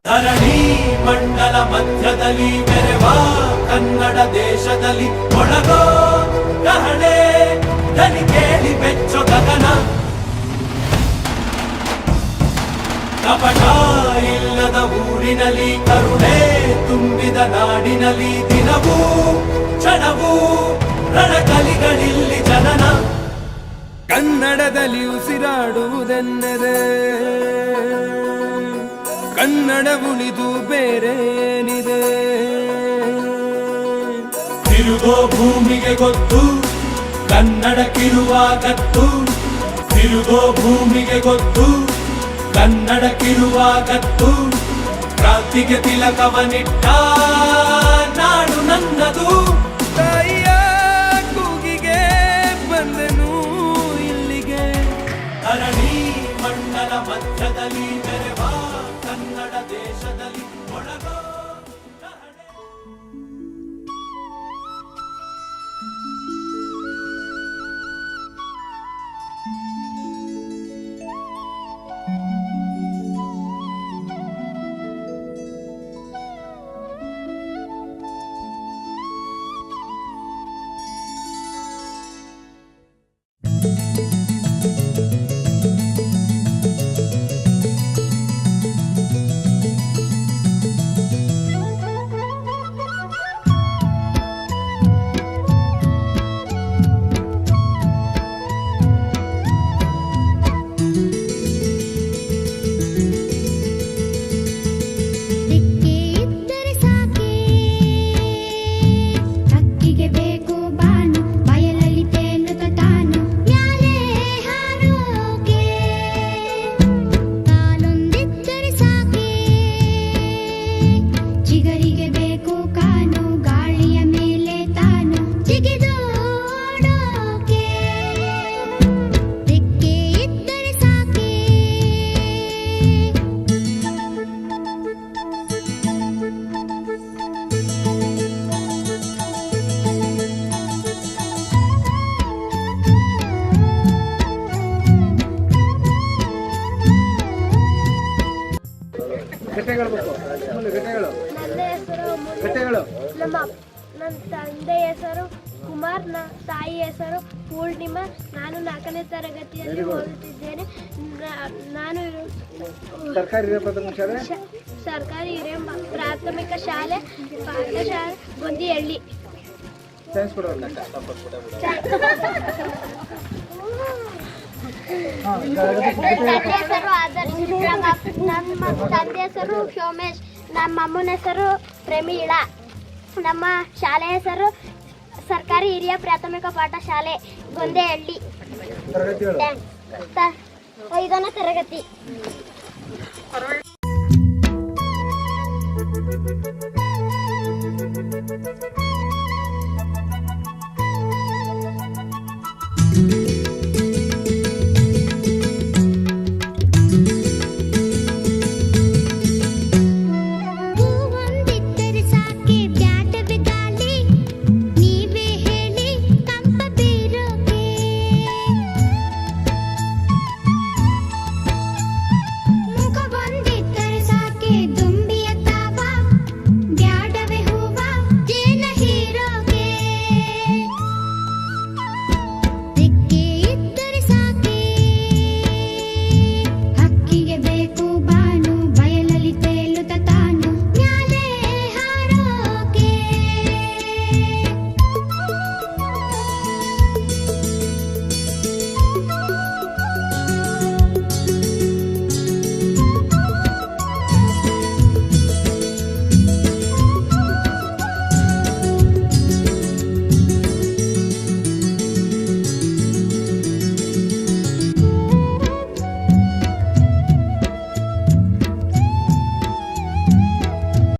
ಧರಣಿ ಮಂಡಲ ಮಧ್ಯದಲ್ಲಿ ಮೆರೆವ ಕನ್ನಡ ದೇಶದಲ್ಲಿ ಒಳಗೋ ಕಹಳೆ ದನಿ ಕೇಳಿ ಬೆಚ್ಚೋ ಗಗನ. ಕಪಟ ಇಲ್ಲದ ಊರಿನಲ್ಲಿ ಕರುಣೆ ತುಂಬಿದ ನಾಡಿನಲ್ಲಿ ದಿನವೂ ಕ್ಷಣವೂ ರಣಕಲಿಗಳಿಲ್ಲಿ ಜನನ. ಕನ್ನಡದಲ್ಲಿ ಉಸಿರಾಡುವುದೆನ್ನದೆ ಕನ್ನಡ ಉಳಿದು ಬೇರೆ ಏನಿದೆ. ತಿರುಗೋ ಭೂಮಿಗೆ ಗೊತ್ತು ಕನ್ನಡಕ್ಕಿರುವ ಗತ್ತು. ತಿರುಗೋ ಭೂಮಿಗೆ ಗೊತ್ತು ಕನ್ನಡಕ್ಕಿರುವ ಗತ್ತು. ಕ್ರಾಂತಿಗೆ ತಿಲಕವನಿಟ್ಟ ನಾಡು ನನ್ನದು. ತಾಯಿಯ ಕೂಗಿಗೆ ಬಂದನು ಇಲ್ಲಿಗೆ. ಧರಣಿ ಮಂಡಲ ಮಧ್ಯದಲ್ಲಿ ಮೆರೆವ ಕನ್ನಡ ದೇಶದಲ್ಲಿ ಒಳಗೋ ಕಹಳೆ. ನನ್ನ ತಂದೆ ಹೆಸರು ಕುಮಾರ್, ತಾಯಿ ಹೆಸರು ಪೂರ್ಣಿಮಾ. ನಾನು 4ನೇ ತರಗತಿಯಲ್ಲಿ ಓದುತ್ತಿದ್ದೇನೆ. ನಾನು ಸರ್ಕಾರಿ ಹಿರಿಯ ಪ್ರಾಥಮಿಕ ಶಾಲೆ ಪಾಠಶಾಲೆ ಗೊಂದಿಹಳ್ಳಿ. ತಂದೆ ಹೆಸರು ಆದರ್ಶ್. ನಮ್ಮ ತಂದೆ ಹೆಸರು ಸೋಮೇಶ್. ನಮ್ಮ ಅಮ್ಮನ ಹೆಸರು ಪ್ರಮೀಳಾ. ನಮ್ಮ ಶಾಲೆ ಹೆಸರು ಸರ್ಕಾರಿ ಹಿರಿಯ ಪ್ರಾಥಮಿಕ ಪಾಠಶಾಲೆ ಗೊಂದಿಹಳ್ಳಿ. 5ನೇ ತರಗತಿ.